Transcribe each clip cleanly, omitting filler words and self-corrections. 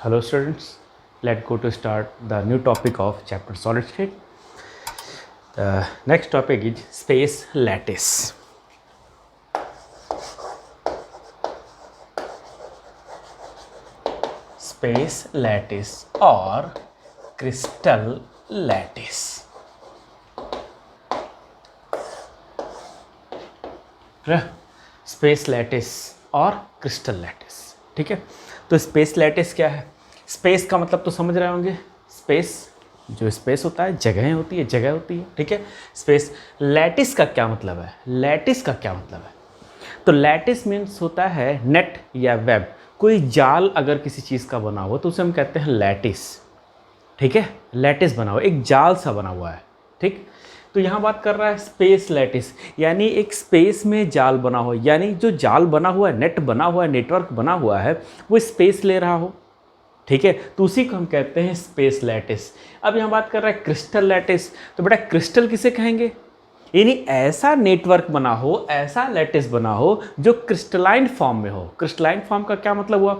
Hello students, let's go to start the new topic of chapter solid state. The next topic is space lattice. Space lattice or crystal lattice. Space lattice और crystal lattice, ठीक है। तो space lattice क्या है? Space का मतलब तो समझ रहे होंगे, स्पेस जो स्पेस होता है जगह होती है, ठीक है। स्पेस लैटिस का क्या मतलब है? लैटिस का क्या मतलब है? तो लैटिस मीन्स होता है नेट या वेब। कोई जाल अगर किसी चीज़ का बना हुआ तो उसे हम कहते हैं लैटिस, ठीक है। लैटिस बना हुआ, एक जाल सा बना हुआ है, ठीक। तो यहाँ बात कर रहा है स्पेस लैटिस, यानी एक स्पेस में जाल बना हो, यानी जो जाल बना हुआ है, नेट बना हुआ है, नेटवर्क बना हुआ है, वो स्पेस ले रहा हो, ठीक है। तो उसी को हम कहते हैं स्पेस लैटिस। अब यहाँ बात कर रहा है क्रिस्टल लैटिस। तो बेटा क्रिस्टल किसे कहेंगे? यानी ऐसा नेटवर्क बना हो, ऐसा लैटिस बना हो जो क्रिस्टलाइन फॉर्म में हो। क्रिस्टलाइन फॉर्म का क्या मतलब हुआ?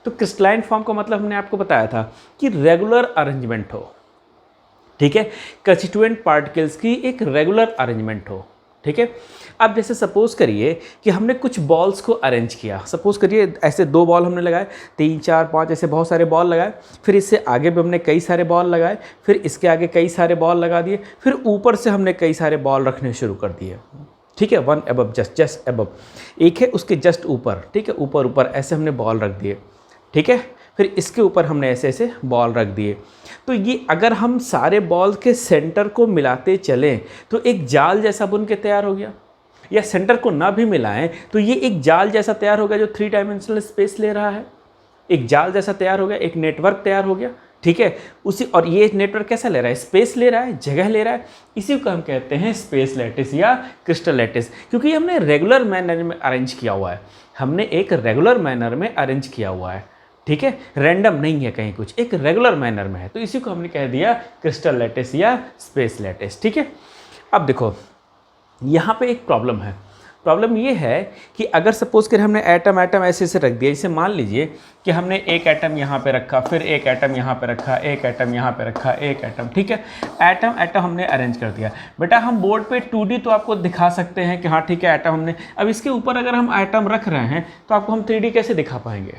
तो क्रिस्टलाइन फॉर्म का मतलब हमने आपको बताया था कि रेगुलर अरेंजमेंट हो, ठीक है। कंस्टिट्यूएंट पार्टिकल्स की एक रेगुलर अरेंजमेंट हो, ठीक है। अब जैसे सपोज करिए कि हमने कुछ बॉल्स को अरेंज किया। सपोज करिए ऐसे 2 बॉल हमने लगाए, 3 4 5 ऐसे बहुत सारे बॉल लगाए, फिर इससे आगे भी हमने कई सारे बॉल लगाए, फिर इसके आगे कई सारे बॉल लगा दिए, फिर ऊपर से हमने कई सारे बॉल रखने शुरू कर दिए, ठीक है। वन अबव, जस्ट अबव, एक है उसके जस्ट ऊपर, ठीक है, ऊपर ऊपर ऐसे हमने बॉल रख दिए, ठीक है। फिर इसके ऊपर हमने ऐसे ऐसे बॉल रख दिए। तो ये अगर हम सारे बॉल के सेंटर को मिलाते चलें तो एक जाल जैसा बन के तैयार हो गया, या सेंटर को ना भी मिलाएं तो ये एक जाल जैसा तैयार हो गया जो 3 डायमेंशनल स्पेस ले रहा है। एक जाल जैसा तैयार हो गया, एक नेटवर्क तैयार हो गया, ठीक है। उसी, और ये नेटवर्क कैसा ले रहा है? स्पेस ले रहा है, जगह ले रहा है। इसी को हम कहते हैं स्पेस लैटिस या क्रिस्टल लैटिस, क्योंकि हमने रेगुलर मैनर में अरेंज किया हुआ है। हमने एक रेगुलर मैनर में अरेंज किया हुआ है, ठीक है। रैंडम नहीं है कहीं कुछ, एक रेगुलर मैनर में है। तो इसी को हमने कह दिया क्रिस्टल लैटिस या स्पेस लैटिस, ठीक है। अब देखो यहाँ पे एक प्रॉब्लम है। प्रॉब्लम ये है कि अगर सपोज कर हमने एटम ऐसे ऐसे रख दिया, जैसे मान लीजिए कि हमने एक एटम यहाँ पे रखा, फिर एक एटम यहाँ पे रखा, एक एटम यहाँ पे रखा, एक एटम, ठीक है। एटम हमने अरेंज कर दिया। बेटा हम बोर्ड पे 2D तो आपको दिखा सकते हैं कि हाँ ठीक है एटम हमने, अब इसके ऊपर अगर हम एटम रख रहे हैं तो आपको हम 3D कैसे दिखा पाएंगे?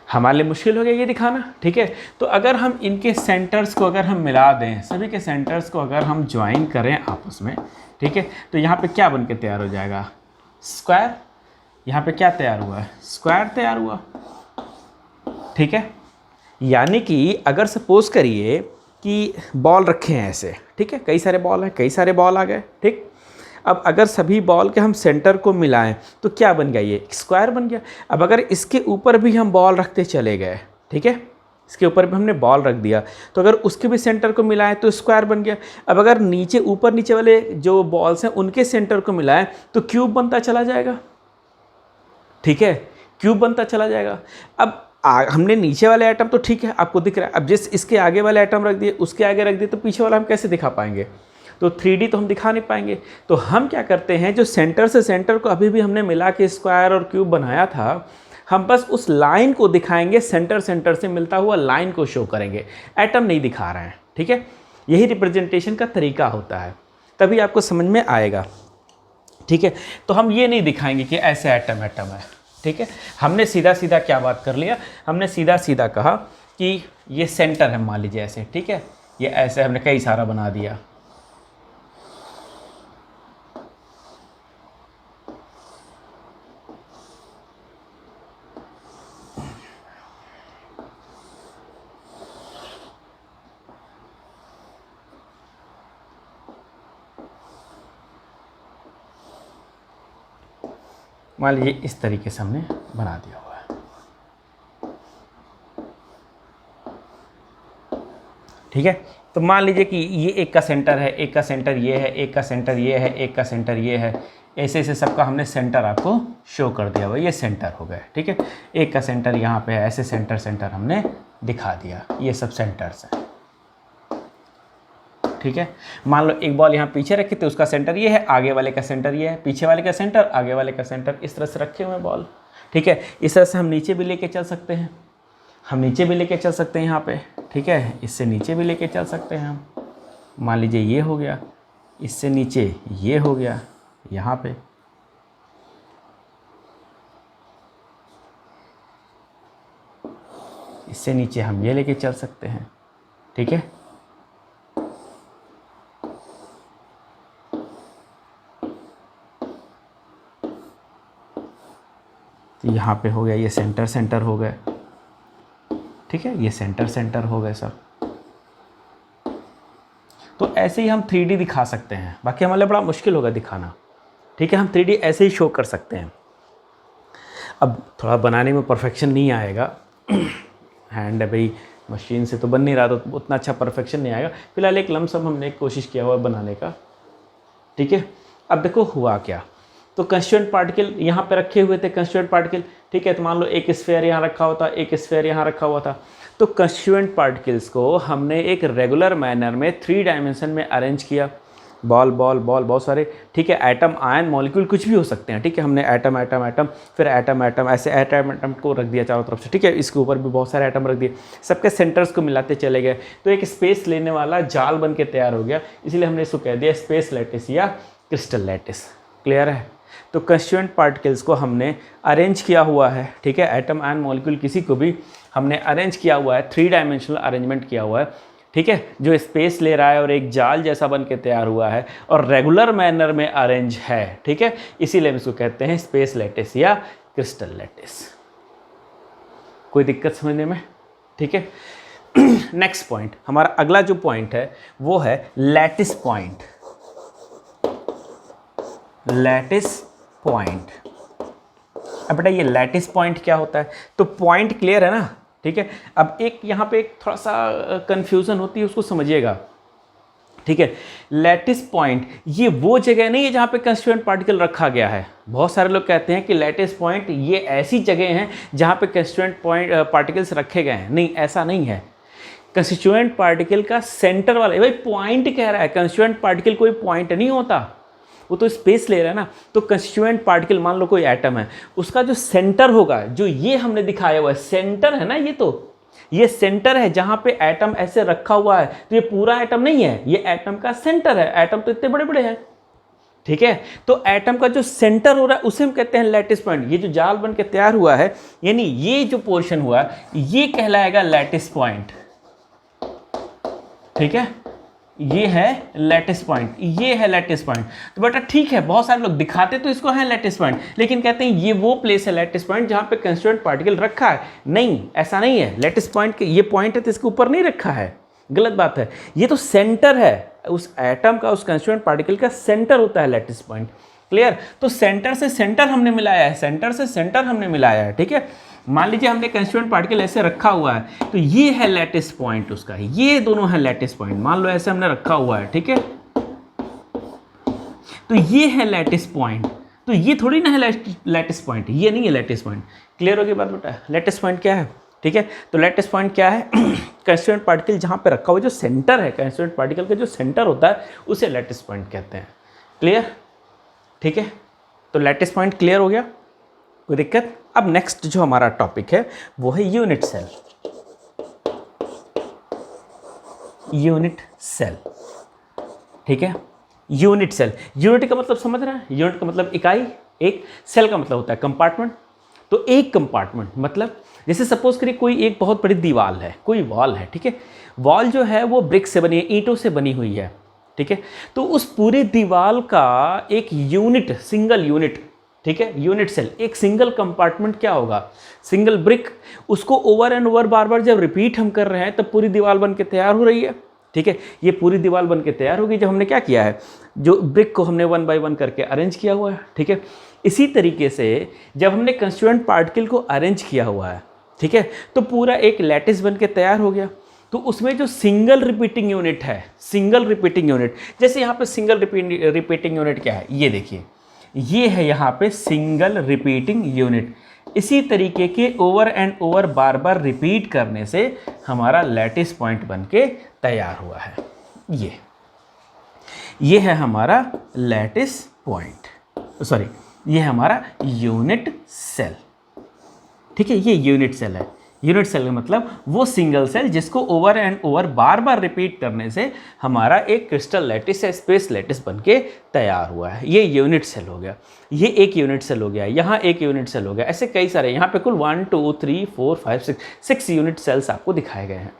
हमारे लिए मुश्किल हो गया ये दिखाना, ठीक है। तो अगर हम इनके सेंटर्स को अगर हम मिला दें, सभी के सेंटर्स को अगर हम ज्वाइन करें आपस में, ठीक है, तो यहाँ पे क्या बन के तैयार हो जाएगा? स्क्वायर। यहाँ पे क्या तैयार हुआ है? स्क्वायर तैयार हुआ, ठीक है। यानी कि अगर सपोज करिए कि बॉल रखे हैं ऐसे, ठीक है, कई सारे बॉल हैं, कई सारे बॉल आ गए, ठीक। अब अगर सभी बॉल के हम सेंटर को मिलाएं तो क्या बन गया? ये स्क्वायर बन गया। अब अगर इसके ऊपर भी हम बॉल रखते चले गए, ठीक है, इसके ऊपर भी हमने बॉल रख दिया, तो अगर उसके भी सेंटर को मिलाएं तो स्क्वायर बन गया। अब अगर नीचे ऊपर नीचे वाले जो बॉल्स हैं उनके सेंटर को मिलाएं तो क्यूब बनता चला जाएगा, ठीक है, क्यूब बनता चला जाएगा। अब हमने नीचे वाले एटम तो ठीक है आपको दिख रहा है, अब जिस इसके आगे वाले एटम रख दिए, उसके आगे रख दिए, तो पीछे वाला हम कैसे दिखा पाएंगे? तो 3D तो हम दिखा नहीं पाएंगे। तो हम क्या करते हैं, जो सेंटर से सेंटर को अभी भी हमने मिला के स्क्वायर और क्यूब बनाया था, हम बस उस लाइन को दिखाएंगे, सेंटर से मिलता हुआ लाइन को शो करेंगे, एटम नहीं दिखा रहे हैं, ठीक है। यही रिप्रेजेंटेशन का तरीका होता है, तभी आपको समझ में आएगा, ठीक है। तो हम ये नहीं दिखाएंगे कि ऐसे एटम है, ठीक है। हमने सीधा सीधा क्या बात कर लिया? हमने सीधा सीधा कहा कि ये सेंटर है, मान लीजिए ऐसे, ठीक है, ये ऐसे हमने कई सारा बना दिया। मान लीजिए इस तरीके से हमने बना दिया हुआ है, ठीक है। तो मान लीजिए कि ये एक का सेंटर है, एक का सेंटर ये है, एक का सेंटर ये है, एक का सेंटर ये है, ऐसे ऐसे सबका हमने सेंटर आपको शो कर दिया हुआ, ये सेंटर हो गए, ठीक है। एक का सेंटर यहाँ पे है, ऐसे सेंटर हमने दिखा दिया, ये सब सेंटर्स हैं, ठीक है। मान लो एक बॉल यहाँ पीछे रखी तो उसका सेंटर ये है, आगे वाले का सेंटर ये है, पीछे वाले का सेंटर, आगे वाले का सेंटर, इस तरह से रखे हुए बॉल, ठीक है। इस तरह से हम नीचे भी लेके चल सकते हैं, हम नीचे भी लेके चल सकते हैं यहाँ पे, ठीक है, इससे नीचे भी लेके चल सकते हैं हम। मान लीजिए ये हो गया, इससे नीचे ये हो गया यहाँ पे, इससे नीचे हम ये लेके चल सकते हैं, ठीक है। तो यहाँ पे हो गया, ये सेंटर सेंटर हो गए, ठीक है, ये सेंटर सेंटर हो गए सब। तो ऐसे ही हम 3D दिखा सकते हैं, बाकी हमारे लिए बड़ा मुश्किल होगा दिखाना, ठीक है। हम 3D ऐसे ही शो कर सकते हैं। अब थोड़ा बनाने में परफेक्शन नहीं आएगा, हैंड है भाई, मशीन से तो बन नहीं रहा, तो उतना अच्छा परफेक्शन नहीं आएगा। फिलहाल एक लमसम हमने कोशिश किया हुआ बनाने का, ठीक है। अब देखो हुआ क्या, तो कंस्टिट्यूएंट पार्टिकल यहाँ पे रखे हुए थे, कंस्टिट्यूएंट पार्टिकल, ठीक है। तो मान लो एक स्फीयर यहाँ रखा हुआ था, एक स्फीयर यहाँ रखा हुआ था। तो कंस्टिट्यूएंट पार्टिकल्स को हमने एक रेगुलर मैनर में 3 डायमेंशन में अरेंज किया, बॉल बॉल बॉल बहुत सारे, ठीक है, एटम आयन मॉलिक्यूल कुछ भी हो सकते हैं, ठीक है। हमने एटम एटम एटम, फिर एटम एटम, ऐसे एटम एटम को रख दिया चारों तरफ से, ठीक है। इसके ऊपर भी बहुत सारे एटम रख दिए, सबके सेंटर्स को मिलाते चले गए, तो एक स्पेस लेने वाला जाल बन के तैयार हो गया। इसलिए हमने इसको कह दिया स्पेस लैटिस या क्रिस्टल लैटिस। क्लियर है। तो कंस्टिट्यूएंट पार्टिकल्स को हमने अरेंज किया हुआ है, ठीक है, एटम आयन मॉलिक्यूल किसी को भी हमने अरेंज किया हुआ है, 3 डायमेंशनल अरेंजमेंट किया हुआ है, ठीक है, जो स्पेस ले रहा है और एक जाल जैसा बन के तैयार हुआ है और रेगुलर मैनर में अरेंज है, ठीक है। इसीलिए हम इसको कहते हैं स्पेस लैटिस या क्रिस्टल लैटिस। कोई दिक्कत समझने में, ठीक है। नेक्स्ट पॉइंट, हमारा अगला जो पॉइंट है वो है लैटिस पॉइंट। लैटिस पॉइंट, अब बेटा ये लैटिस पॉइंट क्या होता है? तो पॉइंट क्लियर है ना, ठीक है। अब एक यहाँ पे एक थोड़ा सा कंफ्यूजन होती है, उसको समझिएगा, ठीक है। लैटिस पॉइंट ये वो जगह नहीं है जहाँ पे कंस्टिट्यूएंट पार्टिकल रखा गया है। बहुत सारे लोग कहते हैं कि लैटिस पॉइंट ये ऐसी जगह हैं जहाँ पे कंस्टिट्यूएंट पार्टिकल्स रखे गए हैं। नहीं, ऐसा नहीं है। कंस्टिट्यूएंट पार्टिकल का सेंटर वाला, भाई पॉइंट कह रहा है, कंस्टिट्यूएंट पार्टिकल कोई पॉइंट नहीं होता, वो तो स्पेस ले रहा है ना। तो कंस्टिट्यूएंट पार्टिकल, मान लो कोई एटम है, उसका जो सेंटर होगा, जो ये हमने दिखाया हुआ है सेंटर है ना, ये सेंटर है जहां पे एटम ऐसे रखा हुआ है। तो ये पूरा एटम नहीं है, ये एटम का सेंटर है। एटम तो इतने बड़े बड़े हैं, ठीक है। तो एटम का जो सेंटर हो रहा है उसे हम कहते हैं लैटिस पॉइंट। ये जो जाल बन के तैयार हुआ है, यानी ये जो पोर्शन हुआ ये कहलाएगा लैटिस पॉइंट, ठीक है। ये है लैटिस पॉइंट, ये है लैटिस पॉइंट। तो बेटा ठीक है, बहुत सारे लोग दिखाते तो इसको है लैटिस पॉइंट, लेकिन कहते हैं ये वो प्लेस है लैटिस पॉइंट जहां पे कंस्टिट्यूएंट पार्टिकल रखा है। नहीं, ऐसा नहीं है। लैटिस पॉइंट के ये पॉइंट है तो इसके ऊपर नहीं रखा है, गलत बात है। ये तो सेंटर है उस एटम का, उस कंस्टिट्यूएंट पार्टिकल का सेंटर होता है लैटिस पॉइंट। क्लियर। तो सेंटर से सेंटर हमने मिलाया है, सेंटर से सेंटर हमने मिलाया है, ठीक है। मान लीजिए हमने कंस्टिट्यूएंट पार्टिकल ऐसे रखा हुआ है, तो ये है लैटिस पॉइंट उसका, ये दोनों है लैटिस पॉइंट। मान लो ऐसे हमने रखा हुआ है, ठीक है, तो ये है लैटिस पॉइंट। तो ये थोड़ी ना है लैटिस पॉइंट, ये नहीं है लैटिस पॉइंट। क्लियर हो गई बात बेटा? लैटिस पॉइंट क्या है, ठीक है। तो लैटिस पॉइंट क्या है? कंस्टिट्यूएंट पार्टिकल जहां पे रखा हुआ जो सेंटर है, कंस्टिट्यूएंट पार्टिकल का जो सेंटर होता है उसे लैटिस पॉइंट कहते हैं। क्लियर, ठीक है। तो लैटिस पॉइंट क्लियर हो गया, कोई दिक्कत? अब नेक्स्ट जो हमारा टॉपिक है वो है यूनिट सेल। यूनिट सेल, ठीक है। यूनिट सेल, यूनिट का मतलब समझ रहा है? यूनिट का मतलब इकाई, एक सेल का मतलब होता है कंपार्टमेंट। तो एक कंपार्टमेंट मतलब जैसे सपोज करिए कोई एक बहुत बड़ी दीवार है, कोई वॉल है, ठीक है। वॉल जो है वो ब्रिक से बनी है, ईंटों से बनी हुई है, ठीक है। तो उस पूरी दीवार का एक यूनिट, सिंगल यूनिट, ठीक है, यूनिट सेल, एक सिंगल कंपार्टमेंट क्या होगा? Single brick. उसको ओवर एंड ओवर बार बार जब रिपीट हम कर रहे हैं तब पूरी दीवार बन के तैयार हो रही है, ठीक है। ये पूरी दीवार बन के तैयार होगी जब हमने क्या किया है, जो ब्रिक को हमने 1 बाय 1 करके अरेंज किया हुआ है, ठीक है। इसी तरीके से जब हमने कंस्टिट्यूएंट पार्टिकल को अरेंज किया हुआ है, ठीक है, तो पूरा एक लैटिस बन के तैयार हो गया। तो उसमें जो सिंगल रिपीटिंग यूनिट है, सिंगल रिपीटिंग यूनिट, जैसे यहाँ पे सिंगल रिपीटिंग यूनिट क्या है, ये देखिए, ये है यहाँ पे सिंगल रिपीटिंग यूनिट। इसी तरीके के over and over bar bar repeat करने से हमारा लैटिस पॉइंट बन के तैयार हुआ है। ये है हमारा लैटिस पॉइंट, ये है हमारा यूनिट सेल, ठीक है। ये यूनिट सेल है, यूनिट सेल का मतलब वो सिंगल सेल जिसको over and over bar bar repeat करने से हमारा एक क्रिस्टल लैटिस या स्पेस लैटिस बन के तैयार हुआ है, ये यूनिट सेल हो गया। ये एक यूनिट सेल हो गया, यहाँ एक यूनिट सेल हो गया, ऐसे कई सारे, यहाँ पे कुल 1 2 3 4 5 6 यूनिट सेल्स आपको दिखाए गए हैं।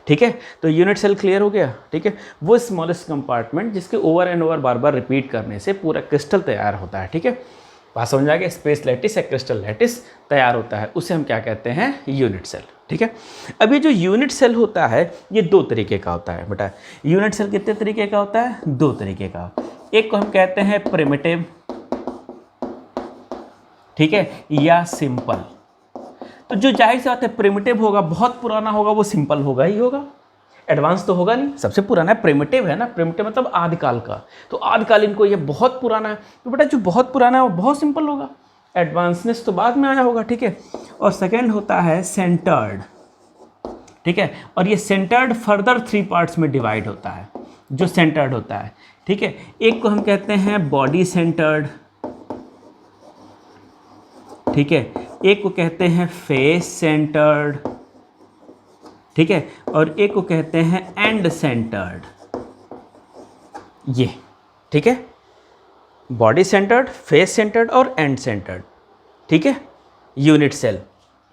ठीक है, तो यूनिट सेल क्लियर हो गया। ठीक है, वो स्मॉलेस्ट कंपार्टमेंट जिसके over and over bar bar repeat करने से पूरा क्रिस्टल तैयार होता है। ठीक है, बात समझ आ गया, स्पेस लैटिस या क्रिस्टल लैटिस तैयार होता है, उसे हम क्या कहते हैं, यूनिट सेल। ठीक है, अब ये जो यूनिट सेल होता है ये दो तरीके का होता है बेटा। यूनिट सेल कितने तरीके का होता है, दो तरीके का। एक को हम कहते हैं प्रिमिटिव, ठीक है, या सिंपल। तो जो जाहिर सी बात है प्रिमिटिव होगा, बहुत पुराना होगा, वो सिंपल होगा ही होगा, एडवांस तो होगा नहीं। सबसे पुराना है प्रिमिटिव है ना, प्रिमिटिव मतलब आदिकाल का, तो आदिकालीन को ये बहुत पुराना है, तो बेटा जो बहुत पुराना है वो बहुत सिंपल होगा, एडवांसनेस तो बाद में आया होगा। ठीक है, और सेकंड होता है सेंटर्ड। ठीक है, और ये सेंटर्ड फर्दर 3 पार्ट्स में डिवाइड होता है, जो सेंटर्ड होता है। ठीक है, एक को हम कहते हैं बॉडी सेंटर्ड, ठीक है, एक को कहते हैं फेस सेंटर्ड, ठीक है, और एक को कहते हैं एंड सेंटर्ड। ये ठीक है, बॉडी सेंटर्ड, फेस सेंटर्ड और एंड सेंटर्ड। ठीक है, यूनिट सेल,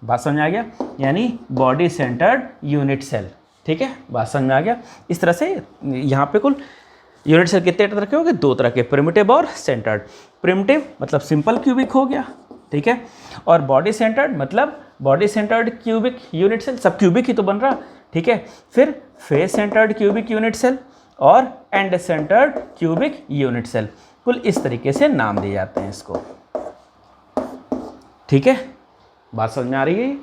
बात समझ में आ गया, यानी बॉडी सेंटर्ड यूनिट सेल। ठीक है, बात समझ में आ गया। इस तरह से यहाँ पे कुल यूनिट सेल कितने तरह के हो गए, दो तरह के, प्रिमिटिव और सेंटर्ड। प्रिमिटिव मतलब सिंपल क्यूबिक हो गया, ठीक है, और बॉडी सेंटर्ड मतलब body centred cubic unit cell, सब क्यूबिक ही तो बन रहा। ठीक है, फिर face centred cubic unit cell और end centred cubic unit cell, कुल इस तरीके से नाम दिए जाते हैं इसको। ठीक है, बात समझ में आ रही है,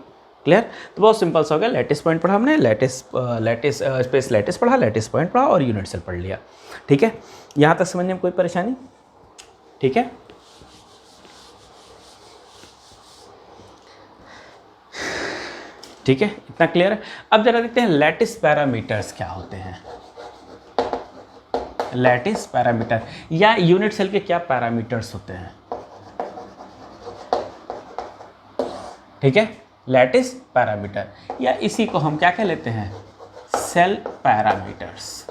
क्लियर। तो बहुत सिंपल सा हो गया, लैटिस पॉइंट पढ़ा हमने, स्पेस लैटिस पढ़ा, लैटिस पॉइंट पढ़ा और यूनिट सेल पढ़ लिया। ठीक है, यहाँ तक समझने में कोई परेशानी? ठीक है, ठीक है, इतना क्लियर है। अब जरा देखते हैं लैटिस पैरामीटर्स क्या होते हैं। लैटिस पैरामीटर या यूनिट सेल के क्या पैरामीटर्स होते हैं। ठीक है, लैटिस पैरामीटर, या इसी को हम क्या कह लेते हैं, सेल पैरामीटर्स।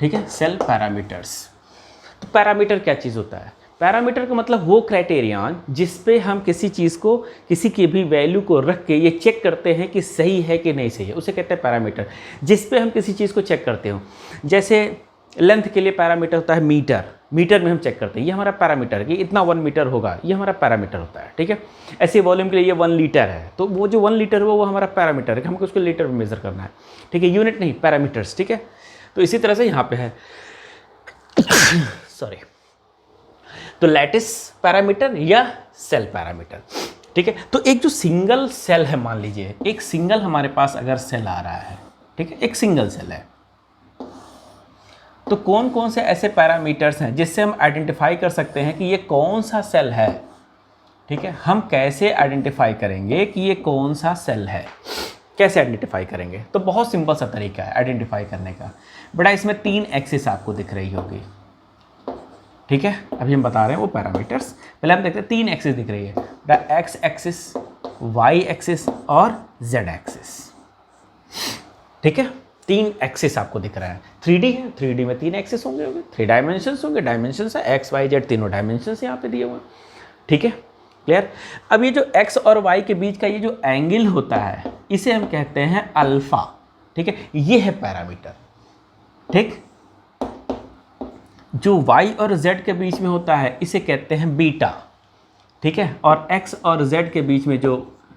ठीक है, सेल पैरामीटर्स। तो पैरामीटर क्या चीज़ होता है, पैरामीटर का मतलब वो क्राइटेरियन जिस पे हम किसी चीज़ को, किसी की भी वैल्यू को रख के ये चेक करते हैं कि सही है कि नहीं सही है, उसे कहते हैं पैरामीटर। जिस पे हम किसी चीज़ को चेक करते हो, जैसे लेंथ के लिए पैरामीटर होता है मीटर, मीटर में हम चेक करते हैं, ये हमारा पैरामीटर, कि इतना 1 मीटर होगा, ये हमारा पैरामीटर होता है। ठीक है, ऐसे वॉल्यूम के लिए ये 1 लीटर है, तो वो जो 1 लीटर हो वो हमारा पैरामीटर है, हमको उसको लीटर में मेजर करना है। ठीक है, यूनिट नहीं, पैरामीटर्स। ठीक है, तो इसी तरह से यहाँ पे है सॉरी, तो लैटिस पैरामीटर या सेल पैरामीटर। ठीक है, तो एक जो सिंगल सेल है, मान लीजिए एक सिंगल हमारे पास अगर सेल आ रहा है, ठीक है, एक सिंगल सेल है, तो कौन कौन से ऐसे पैरामीटर्स हैं जिससे हम आइडेंटिफाई कर सकते हैं कि ये कौन सा सेल है। ठीक है, हम कैसे आइडेंटिफाई करेंगे कि ये कौन सा सेल है, कैसे आइडेंटिफाई करेंगे, तो बहुत सिंपल सा तरीका है आइडेंटिफाई करने का। बेटा इसमें 3 एक्सिस आपको दिख रही होगी। ठीक है, अभी हम बता रहे हैं वो पैरामीटर्स, पहले हम देखते हैं 3 एक्सिस दिख रही है, एक्स एक्सिस, वाई एक्सिस और जेड एक्सिस। ठीक है, 3 एक्सिस आपको दिख रहा है। 3D है, 3D में 3 एक्सिस होंगे, 3 डायमेंशंस होंगे, डायमेंशंस है एक्स वाई जेड, तीनों डायमेंशंस यहाँ पे दिए हुए हैं। ठीक है, क्लियर। अब ये जो एक्स और वाई के बीच का ये जो एंगल होता है, इसे हम कहते हैं अल्फा। ठीक है, ये है पैरामीटर। ठीक, जो y और z के बीच में होता है इसे कहते हैं बीटा। ठीक है, और x और z के बीच में जो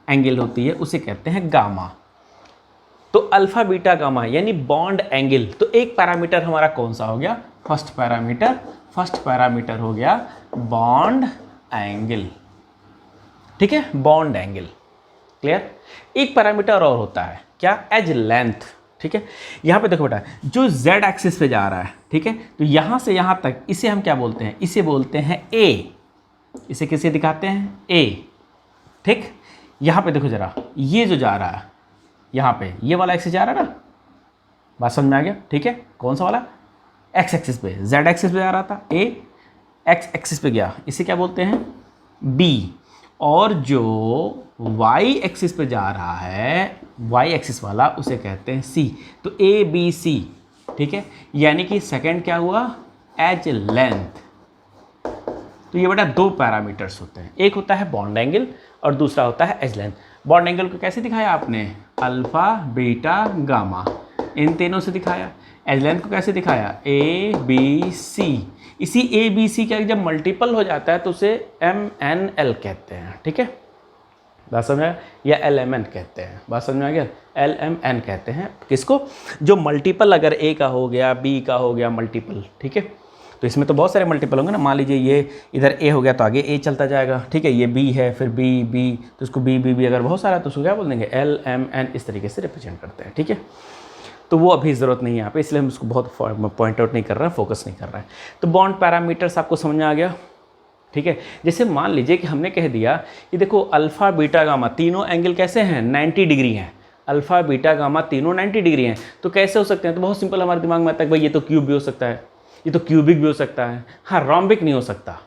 एंगल होती है उसे कहते हैं गामा। तो अल्फा बीटा गामा यानी बॉन्ड एंगल। तो एक पैरामीटर हमारा कौन सा हो गया, फर्स्ट पैरामीटर हो गया बॉन्ड एंगल। ठीक है, बॉन्ड एंगल, क्लियर। एक पैरामीटर और होता है क्या, एज लेंथ। ठीक है, यहाँ पे देखो बेटा, जो z एक्सिस पे जा रहा है, ठीक है, तो यहाँ से यहाँ तक इसे हम क्या बोलते हैं, इसे बोलते हैं a। इसे किसे दिखाते हैं, a। ठीक, यहाँ पे देखो जरा, ये जो जा रहा है यहाँ पे, ये वाला एक्सिस जा रहा है ना, बात समझ में आ गया। ठीक है, कौन सा वाला, x एक्सिस पे, z एक्सिस पे जा रहा था a, x एक्सिस पे गया, इसे क्या बोलते हैं b। और जो वाई एक्सिस पे जा रहा है, वाई एक्सिस वाला, उसे कहते हैं सी। तो ए बी सी, ठीक है, यानी कि सेकंड क्या हुआ, एज लेंथ। तो ये बेटा दो पैरामीटर्स होते हैं, एक होता है बॉन्ड एंगल और दूसरा होता है एज लेंथ। बॉन्ड एंगल को कैसे दिखाया आपने, अल्फा बीटा गामा, इन तीनों से दिखाया। एज लेंथ को कैसे दिखाया, ए बी सी। इसी ए बी सी का जब मल्टीपल हो जाता है तो उसे एम एन एल कहते हैं, ठीक है, बात समझ आया, या एल एम एन कहते हैं, बात समझ आ गया, एल एम एन कहते हैं किसको, जो मल्टीपल अगर ए का हो गया, बी का हो गया मल्टीपल, ठीक है। तो इसमें तो बहुत सारे मल्टीपल होंगे ना, मान लीजिए ये इधर ए हो गया तो आगे ए चलता जाएगा, ठीक है, ये बी है, फिर बी बी, तो उसको बी बी बी अगर बहुत सारा तो उसको क्या बोल देंगे, एल एम एन, इस तरीके से रिप्रेजेंट करते हैं, ठीक है। तो वो अभी ज़रूरत नहीं है यहाँ पे, इसलिए हम उसको बहुत पॉइंट आउट नहीं कर रहे हैं, फोकस नहीं कर रहे हैं। तो बॉन्ड पैरामीटर्स आपको समझ में आ गया, ठीक है। जैसे मान लीजिए कि हमने कह दिया कि देखो अल्फ़ा बीटा गामा तीनों एंगल कैसे हैं, 90 डिग्री हैं, अल्फ़ा बीटा गामा तीनों 90 डिग्री हैं, तो कैसे हो सकते हैं, तो बहुत सिंपल हमारे दिमाग में आता है, भाई ये तो क्यूब भी हो सकता है, ये तो क्यूबिक भी हो सकता है, हाँ रोम्बिक नहीं हो सकता,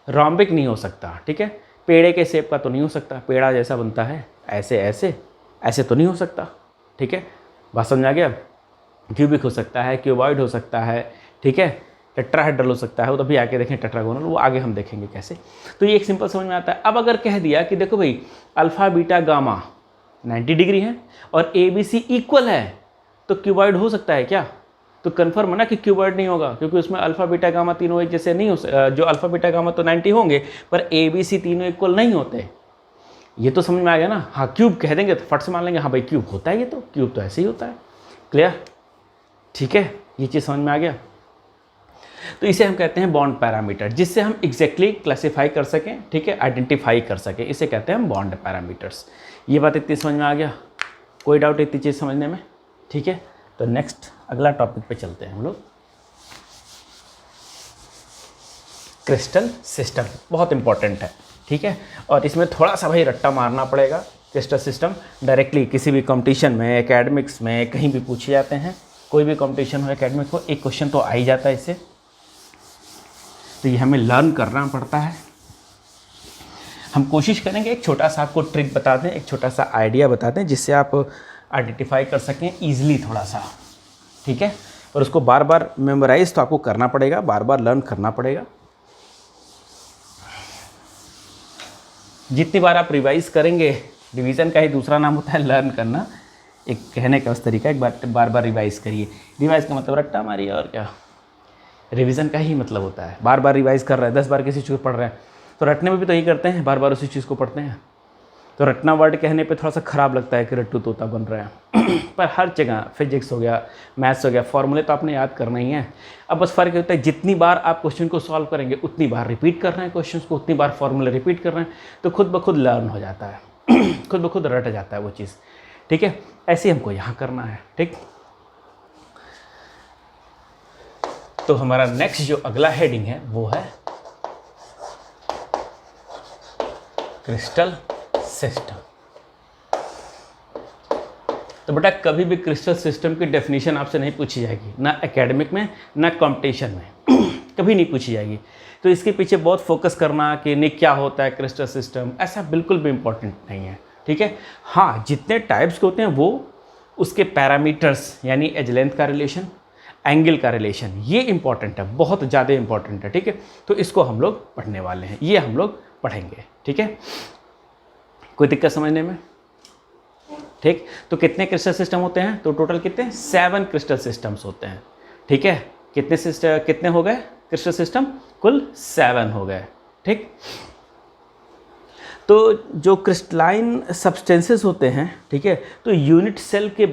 रोम्बिक नहीं हो सकता, ठीक है, पेड़े के शेप का तो नहीं हो सकता, पेड़ा जैसा बनता है ऐसे ऐसे, ऐसे तो नहीं हो सकता, ठीक है, बात समझ आ गया। क्यूबिक हो सकता है, क्यूबॉइड हो सकता है, ठीक है, टेट्राहेड्रल हो सकता है, वो तो अभी आके देखें टेट्रागोनल, वो आगे हम देखेंगे कैसे। तो ये एक सिंपल समझ में आता है। अब अगर कह दिया कि देखो भाई अल्फ़ा बीटा गामा 90 डिग्री है और ए बी सी इक्वल है, तो क्यूबॉइड हो सकता है क्या, तो कन्फर्म है ना कि क्यूबॉइड नहीं होगा, क्योंकि उसमें अल्फ़ा बीटा गामा तीनों एक जैसे नहीं हो, जो अल्फ़ा बीटा गामा तो 90 होंगे पर ए बी सी तीनों इक्वल नहीं होते। ये तो समझ में आ गया ना, हाँ क्यूब कह देंगे तो फट से मान लेंगे, हाँ भाई क्यूब होता है, ये तो क्यूब तो ऐसे ही होता है, क्लियर, ठीक है, ये चीज़ समझ में आ गया। तो इसे हम कहते हैं बॉन्ड पैरामीटर, जिससे हम एग्जैक्टली क्लासीफाई कर सकें, ठीक है, आइडेंटिफाई कर सकें, इसे कहते हैं हम बॉन्ड पैरामीटर्स। ये बात इतनी समझ में आ गया, कोई डाउट इतनी चीज़ समझने में, ठीक है। तो नेक्स्ट अगला टॉपिक पे चलते हैं हम लोग, क्रिस्टल सिस्टम, बहुत इंपॉर्टेंट है, ठीक है, और इसमें थोड़ा सा भाई रट्टा मारना पड़ेगा। क्रिस्टल सिस्टम डायरेक्टली किसी भी कंपटीशन में, एकेडमिक्स में कहीं भी पूछे जाते हैं, कोई भी कंपटीशन हो एकेडमिक हो, एक क्वेश्चन तो आ ही जाता है इससे, तो ये हमें लर्न करना पड़ता है। हम कोशिश करेंगे एक छोटा सा आपको ट्रिक बता दें, एक छोटा सा आइडिया बता दें, जिससे आप आइडेंटिफाई कर सकें ईजिली थोड़ा सा, ठीक है, और उसको बार बार मेमोराइज तो आपको करना पड़ेगा, बार बार लर्न करना पड़ेगा। जितनी बार आप रिवाइज करेंगे, रिवीजन का ही दूसरा नाम होता है लर्न करना, एक कहने का उस तरीका, एक बार बार रिवाइज करिए। रिवाइज का मतलब रट्टा मारिए, और क्या, रिवीजन का ही मतलब होता है बार बार रिवाइज कर रहे हैं, 10 बार किसी चीज़ को पढ़ रहे हैं, तो रटने में भी तो यही करते हैं, बार बार उसी चीज़ को पढ़ते हैं। तो रटना वर्ड कहने पे थोड़ा सा ख़राब लगता है कि रट्टू तोता बन रहा है पर हर जगह फिजिक्स हो गया, मैथ्स हो गया, फॉर्मूले तो आपने याद करना ही है। अब बस फ़र्क होता है जितनी बार आप क्वेश्चन को सॉल्व करेंगे उतनी बार रिपीट कर रहे हैं क्वेश्चन को, उतनी बार फॉर्मूले रिपीट कर रहे हैं, तो खुद ब खुद लर्न हो जाता है खुद ब खुद रट जाता है वो चीज़, ठीक है। ऐसे ही हमको यहाँ करना है, ठीक। तो हमारा नेक्स्ट जो अगला हेडिंग है वो है क्रिस्टल सिस्टम। तो बेटा कभी भी क्रिस्टल सिस्टम की डेफिनेशन आपसे नहीं पूछी जाएगी, ना एकेडमिक में ना कंपटीशन में कभी नहीं पूछी जाएगी। तो इसके पीछे बहुत फोकस करना कि नहीं क्या होता है क्रिस्टल सिस्टम, ऐसा बिल्कुल भी इम्पोर्टेंट नहीं है, ठीक है। हाँ, जितने टाइप्स के होते हैं वो उसके पैरामीटर्स यानी एज लेंथ का रिलेशन, एंगल का रिलेशन, ये इंपॉर्टेंट है, बहुत ज़्यादा इंपॉर्टेंट है, ठीक है। तो इसको हम लोग पढ़ने वाले हैं, ये हम लोग पढ़ेंगे, ठीक है। कोई दिक्कत समझने में, ठीक। तो कितने क्रिस्टल सिस्टम होते हैं, तो टोटल कितने 7 क्रिस्टल सिस्टम्स होते हैं, ठीक है। कितने हो गए क्रिस्टल सिस्टम, कुल 7 हो गए, ठीक। तो जो क्रिस्टलाइन सब्सटेंसेस होते हैं, ठीक है, तो यूनिट सेल के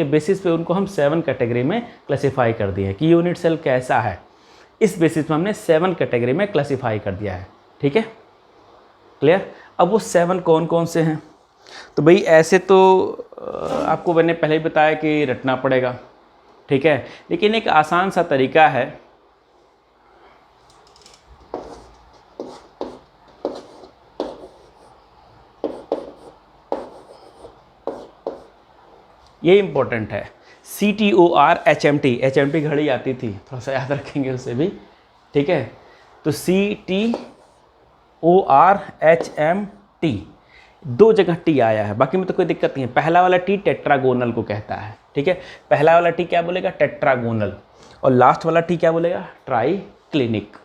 बेसिस पे उनको हम 7 कैटेगरी में क्लासीफाई कर दिए हैं कि यूनिट सेल कैसा है, इस बेसिस पे हमने 7 कैटेगरी में क्लासीफाई कर दिया है, ठीक है, क्लियर। अब वो 7 कौन कौन से हैं, तो भाई ऐसे तो आपको मैंने पहले ही बताया कि रटना पड़ेगा, ठीक है, लेकिन एक आसान सा तरीका है, ये इंपॉर्टेंट है, CTOR HMT घड़ी आती थी, थोड़ा सा याद रखेंगे उसे भी, ठीक है। तो CTOR ORHMT, दो जगह टी आया है, बाकी में तो कोई दिक्कत नहीं है। पहला वाला टी टेट्रागोनल को कहता है, ठीक है, पहला वाला टी क्या बोलेगा, टेट्रागोनल, और लास्ट वाला टी क्या बोलेगा, ट्राइक्लिनिक,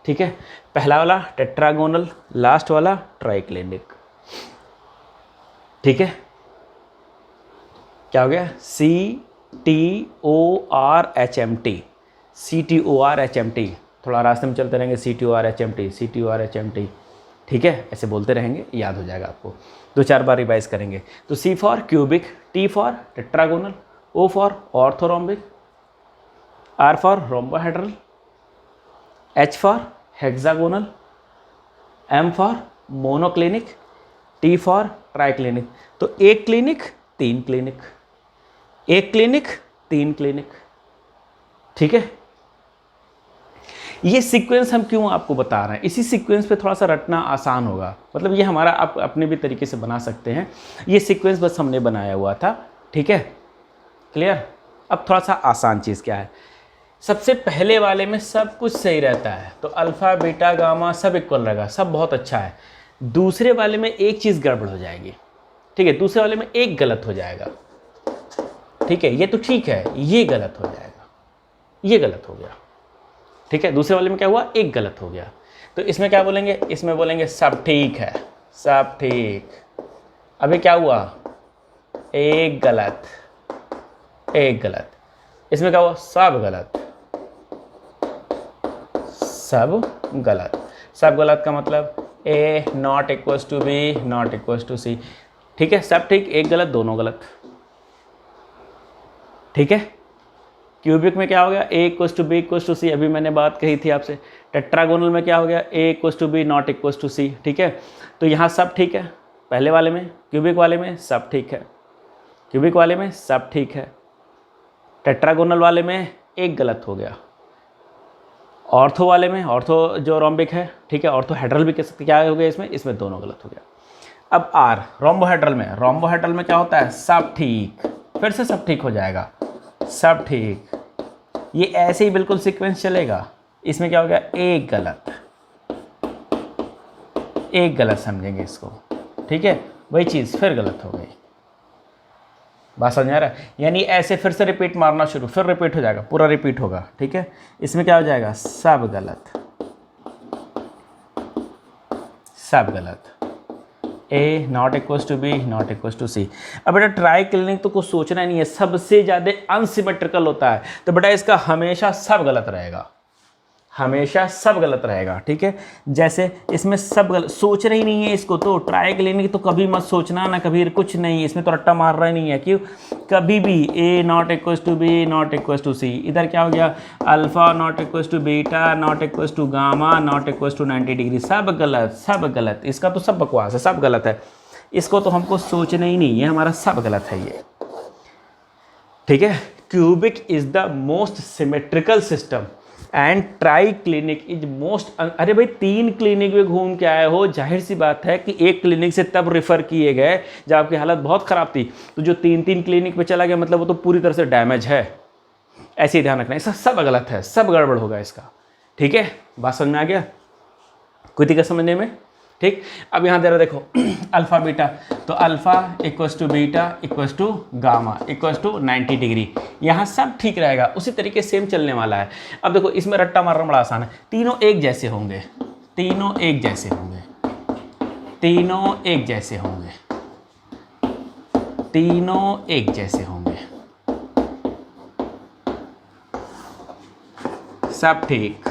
ठीक है, पहला वाला टेट्रागोनल, लास्ट वाला ट्राइक्लिनिक, ठीक है। क्या हो गया, CTORHMT, CTORHMT, थोड़ा रास्ते में चलते रहेंगे, CTORHMT, CTORHMT, ठीक है, ऐसे बोलते रहेंगे, याद हो जाएगा आपको, 2-4 बार रिवाइज करेंगे। तो C for cubic, T for tetragonal, O for orthorhombic, R for rhombohedral, H for hexagonal, M for monoclinic, T for triclinic. तो एक क्लिनिक, 3 क्लिनिक, एक क्लिनिक, 3 क्लिनिक, ठीक है। ये सीक्वेंस हम क्यों आपको बता रहे हैं, इसी सीक्वेंस पे थोड़ा सा रटना आसान होगा, मतलब ये हमारा आप अपने भी तरीके से बना सकते हैं, ये सीक्वेंस बस हमने बनाया हुआ था, ठीक है, क्लियर। अब थोड़ा सा आसान चीज़ क्या है, सबसे पहले वाले में सब कुछ सही रहता है, तो अल्फ़ा बीटा गामा सब इक्वल रहेगा, सब बहुत अच्छा है। दूसरे वाले में एक चीज़ गड़बड़ हो जाएगी, ठीक है, दूसरे वाले में एक गलत हो जाएगा, ठीक है, ये तो ठीक है, ये गलत हो जाएगा, ये गलत हो गया, ठीक है, दूसरे वाले में क्या हुआ, एक गलत हो गया, तो इसमें क्या बोलेंगे, इसमें बोलेंगे सब ठीक है, सब ठीक। अभी क्या हुआ, एक गलत, एक गलत, इसमें क्या हुआ, सब गलत, सब गलत, सब गलत का मतलब A not equals to B not equals to C, ठीक है, सब ठीक, एक गलत, दोनों गलत, ठीक है। क्यूबिक में क्या हो गया, A equals to B equals to C, अभी मैंने बात कही थी आपसे। टेट्रागोनल में क्या हो गया, A equals to B not equals to C, ठीक है। तो यहाँ सब ठीक है, पहले वाले में, क्यूबिक वाले में सब ठीक है, क्यूबिक वाले में सब ठीक है, टेट्रागोनल वाले में एक गलत हो गया, ऑर्थो वाले में, ऑर्थो जो रोम्बिक है, ठीक है, ऑर्थोहेड्रल भी कह सकते, क्या हो गया इसमें, इसमें दोनों गलत हो गया। अब R रोम्बोहेड्रल में, रोम्बोहेड्रल में क्या होता है, सब ठीक, फिर से सब ठीक हो जाएगा, सब ठीक, ये ऐसे ही बिल्कुल सीक्वेंस चलेगा। इसमें क्या हो गया, एक गलत, एक गलत समझेंगे इसको, ठीक है, वही चीज़ फिर गलत हो गई, बात समझ आ रहा है, यानी ऐसे फिर से रिपीट मारना शुरू, फिर रिपीट हो जाएगा, पूरा रिपीट होगा, ठीक है। इसमें क्या हो जाएगा, सब गलत, सब गलत, A not equals to B not equals to C। अब बेटा ट्राइक्लिनिक तो कुछ सोचना नहीं है, सबसे ज़्यादा अनसिमेट्रिकल होता है, तो बेटा इसका हमेशा सब गलत रहेगा, हमेशा सब गलत रहेगा, ठीक है। जैसे इसमें सब गलत, सोचना ही नहीं है इसको, तो ट्राइक्लिनिक तो कभी मत सोचना ना, कभी कुछ नहीं, इसमें तो रट्टा मार रहा ही नहीं है, क्यों, कभी भी A not equals to B not equals to C, इधर क्या हो गया, alpha not equals to beta not equals to gamma not equals to 90 degree, सब गलत, सब गलत, इसका तो सब बकवास है, सब गलत है, इसको तो हमको सोचना ही नहीं है, हमारा सब गलत है ये, ठीक है। Cubic is the most symmetrical system and triclinic is most, अरे भाई 3 क्लिनिक में घूम के आए हो, जाहिर सी बात है कि एक क्लिनिक से तब रेफर किए गए जब आपकी हालत बहुत ख़राब थी, तो जो 3 क्लिनिक पे चला गया मतलब वो तो पूरी तरह से डैमेज है, ऐसे ही ध्यान रखना, इसका सब गलत है, सब गड़बड़ होगा इसका, ठीक है, बात समझ में आ गया, कोई दिक्कत समझने में, ठीक। अब यहाँ दे रहा देखो अल्फ़ा बीटा, तो alpha equals to beta equals to gamma equals to 90 degree, यहाँ सब ठीक रहेगा, उसी तरीके सेम चलने वाला है। अब देखो इसमें रट्टा मारना बड़ा आसान है, तीनों एक जैसे होंगे, तीनों एक जैसे होंगे, तीनों एक जैसे होंगे, तीनों एक जैसे होंगे, सब ठीक,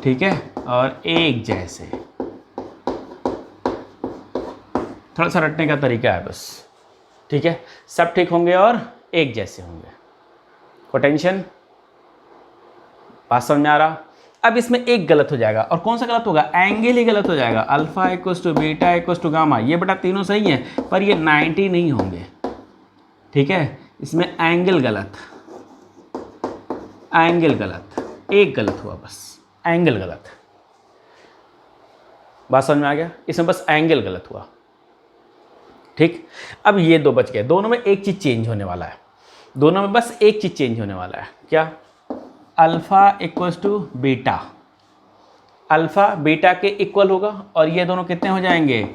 ठीक है, और एक जैसे, थोड़ा सा रटने का तरीका है बस, ठीक है, सब ठीक होंगे और एक जैसे होंगे, कोई टेंशन, बात समझ में आ रहा। अब इसमें एक गलत हो जाएगा, और कौन सा गलत होगा, एंगल ही गलत हो जाएगा, alpha equals to beta equals to gamma, ये बेटा तीनों सही है पर ये 90 नहीं होंगे, ठीक है, इसमें एंगल गलत, एंगल गलत, एक गलत हुआ बस, एंगल गलत, बात समझ में आ गया, इसमें बस एंगल गलत हुआ, ठीक। अब ये दो बच गए, दोनों में एक चीज़ चेंज होने वाला है, दोनों में बस एक चीज़ चेंज होने वाला है, क्या, alpha equals to beta, alpha beta के इक्वल होगा और ये दोनों कितने हो जाएंगे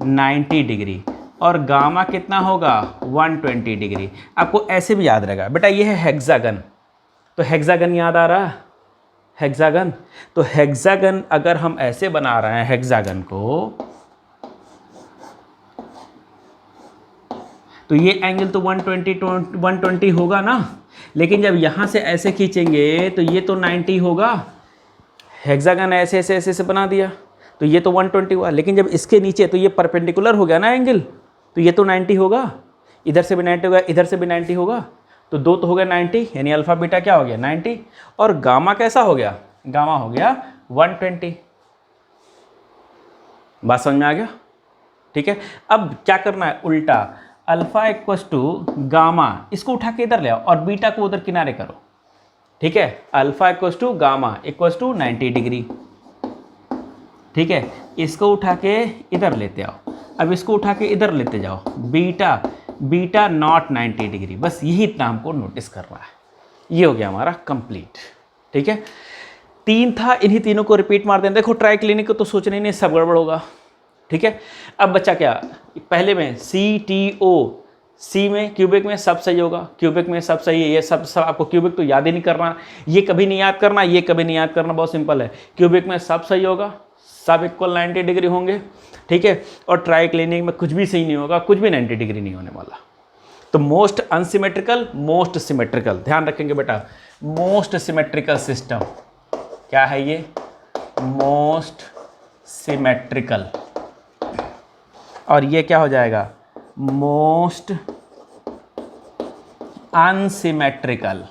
90 डिग्री, और गामा कितना होगा 120 डिग्री। आपको ऐसे भी याद रहेगा बेटा, ये है हेक्सागन, तो हेक्सागन याद आ रहा है, हेक्सागन। तो हेक्सागन अगर हम ऐसे बना रहे हैं हेक्सागन को, तो ये एंगल तो 120 होगा ना, लेकिन जब यहाँ से ऐसे खींचेंगे तो ये तो 90 होगा। हेक्सागन ऐसे ऐसे ऐसे ऐसे बना दिया तो ये तो 120 हुआ, लेकिन जब इसके नीचे तो ये परपेंडिकुलर हो गया ना एंगल, तो ये तो 90 होगा, इधर से भी 90 होगा, इधर से भी 90 होगा, तो दो तो हो गया 90, यानी अल्फ़ा बीटा क्या हो गया 90, और गामा कैसा हो गया, गामा हो गया 120। बात समझ में आ गया? ठीक है, अब क्या करना है उल्टा, अल्फ़ा इक्वस टू गामा, इसको उठा के इधर ले आओ और बीटा को उधर किनारे करो। ठीक है, alpha equals to gamma equals to 90 degree. ठीक है, इसको उठा के इधर लेते आओ, अब इसको उठा के इधर लेते जाओ, बीटा बीटा नॉट 90 डिग्री। बस यही इतना हमको नोटिस करना है। ये हो गया हमारा कंप्लीट। ठीक है, 3 था, इन्हीं तीनों को रिपीट मार देना। देखो ट्राई क्लिनिक को तो सोचना ही नहीं, सब गड़बड़ होगा। ठीक है, अब बच्चा क्या, पहले में CTO, सी में क्यूबिक में सब सही होगा, क्यूबिक में सब सही है, ये सब आपको क्यूबिक तो याद ही नहीं करना, ये कभी नहीं याद करना, ये कभी नहीं याद करना, बहुत सिंपल है। क्यूबिक में सब सही होगा, सब इक्वल 90 डिग्री होंगे। ठीक है, और ट्राई क्लिनिक में कुछ भी सही नहीं होगा, कुछ भी 90 डिग्री नहीं होने वाला। तो मोस्ट अनसिमेट्रिकल, मोस्ट सिमेट्रिकल, ध्यान रखेंगे बेटा, मोस्ट सिमेट्रिकल सिस्टम क्या है ये, मोस्ट सिमेट्रिकल, और ये क्या हो जाएगा मोस्ट अनसिमेट्रिकल।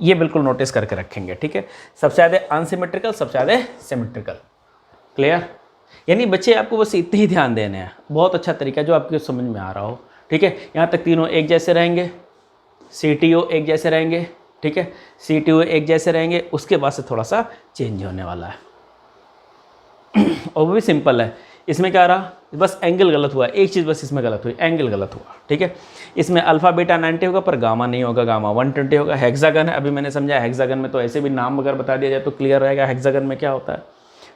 ये बिल्कुल नोटिस करके रखेंगे। ठीक है, सबसे ज़्यादा अनसिमेट्रिकल, सबसे ज़्यादा सिमेट्रिकल। क्लियर? यानी बच्चे आपको बस इतने ही ध्यान देने हैं, बहुत अच्छा तरीका जो आपको समझ में आ रहा हो। ठीक है, यहाँ तक तीनों एक जैसे रहेंगे, CTO एक जैसे रहेंगे। ठीक है, CTO एक जैसे रहेंगे, उसके बाद से थोड़ा सा चेंज होने वाला है और वो भी सिंपल है। इसमें क्या रहा, बस एंगल गलत हुआ, एक चीज़ बस इसमें गलत हुई, एंगल गलत हुआ। ठीक है, इसमें अल्फ़ा बीटा 90 होगा पर गामा नहीं होगा, गामा 120 होगा। हेक्सागन है, अभी मैंने समझा हेक्सागन में तो ऐसे भी नाम अगर बता दिया जाए तो क्लियर रहेगा हेक्सागन में क्या होता है।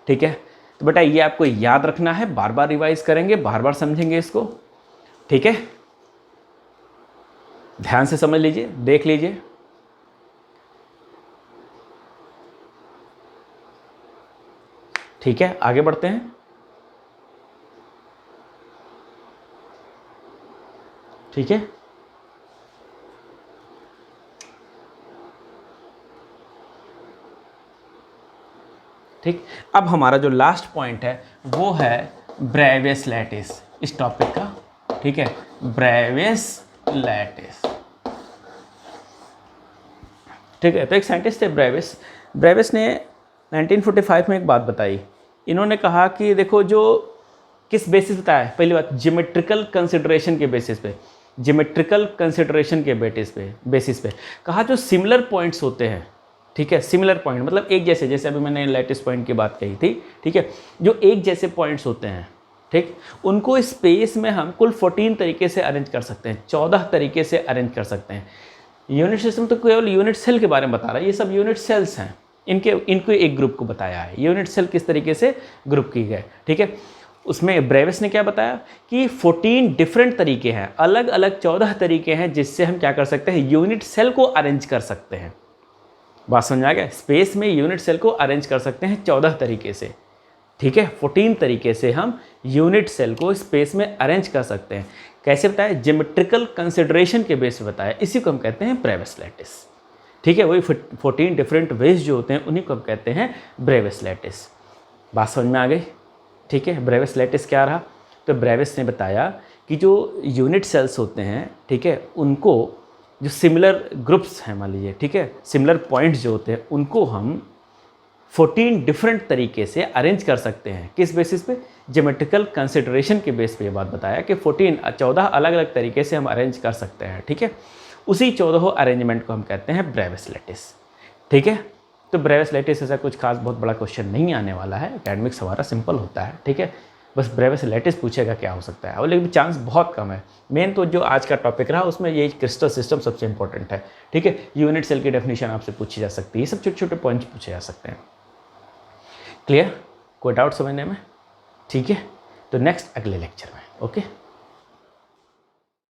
ठीक है, तो बेटा ये आपको याद रखना है, बार बार रिवाइज करेंगे, बार बार समझेंगे इसको। ठीक है, ध्यान से समझ लीजिए, देख लीजिए। ठीक है, आगे बढ़ते हैं। ठीक है, ठीक, अब हमारा जो लास्ट पॉइंट है वो है ब्रेवियस लैटिस इस टॉपिक का। ठीक है, ब्रेवियस लैटिस। ठीक है, तो एक साइंटिस्ट थे ब्रेवियस, ब्रेवियस ने 1945 में एक बात बताई। इन्होंने कहा कि देखो, जो किस बेसिस पे है, पहली बात ज्योमेट्रिकल कंसिडरेशन के बेसिस पे, ज्योमेट्रिकल कंसिडरेशन के बेसिस पे कहा जो सिमिलर पॉइंट्स होते हैं। ठीक है, सिमिलर पॉइंट मतलब एक जैसे, जैसे अभी मैंने लैटिस पॉइंट की बात कही थी। ठीक है, जो एक जैसे पॉइंट्स होते हैं, ठीक, उनको स्पेस में हम कुल 14 तरीके से अरेंज कर सकते हैं, 14 तरीके से अरेंज कर सकते हैं। यूनिट सिस्टम तो केवल यूनिट सेल के बारे में बता रहा है, ये सब यूनिट सेल्स हैं, इनको एक ग्रुप को बताया है, यूनिट सेल किस तरीके से ग्रुप की गए। ठीक है, उसमें ब्रेवियस ने क्या बताया कि 14 डिफरेंट तरीके हैं, अलग अलग 14 तरीके हैं जिससे हम क्या कर सकते हैं, यूनिट सेल को अरेंज कर सकते हैं। बात समझ आ गया? स्पेस में यूनिट सेल को अरेंज कर सकते हैं 14 तरीके से। ठीक है, 14 तरीके से हम यूनिट सेल को स्पेस में अरेंज कर सकते हैं। कैसे बताया? ज्योमेट्रिकल कंसिडरेशन के बेस पे बताया, इसी को हम कहते हैं ब्रेवियस लैटिस। ठीक है, वही 14 डिफरेंट वेज जो होते हैं उन्हीं को हम कहते हैं ब्रेवियस लैटिस। बात समझ में आ गई? ठीक है, ब्रेवियस लैटिस क्या रहा? तो ब्रेवियस ने बताया कि जो यूनिट सेल्स होते हैं, ठीक है, उनको जो सिमिलर ग्रुप्स हैं, मान लीजिए, ठीक है, सिमिलर पॉइंट्स जो होते हैं उनको हम 14 डिफरेंट तरीके से अरेंज कर सकते हैं। किस बेसिस पे? ज्योमेट्रिकल कंसिडरेशन के बेस पे ये बात बताया कि 14 अलग अलग तरीके से हम अरेंज कर सकते हैं। ठीक है, उसी 14 अरेंजमेंट को हम कहते हैं ब्रेवियस लैटिस। ठीक है, तो ब्रेवियस लैटिस ऐसा कुछ खास बहुत बड़ा क्वेश्चन नहीं आने वाला है, एकेडमिक्स हमारा सिंपल होता है। ठीक है, बस ब्रेविस लैटिस पूछेगा क्या हो सकता है, और लेकिन चांस बहुत कम है। मेन तो जो आज का टॉपिक रहा उसमें ये क्रिस्टल सिस्टम सबसे इंपॉर्टेंट है, ठीक है। यूनिट सेल की डेफिनेशन आपसे पूछी जा सकती है, ये सब छोटे छोटे पॉइंट्स पूछे जा सकते हैं। क्लियर? कोई डाउट समझने में? ठीक है, तो नेक्स्ट अगले लेक्चर में। ओके।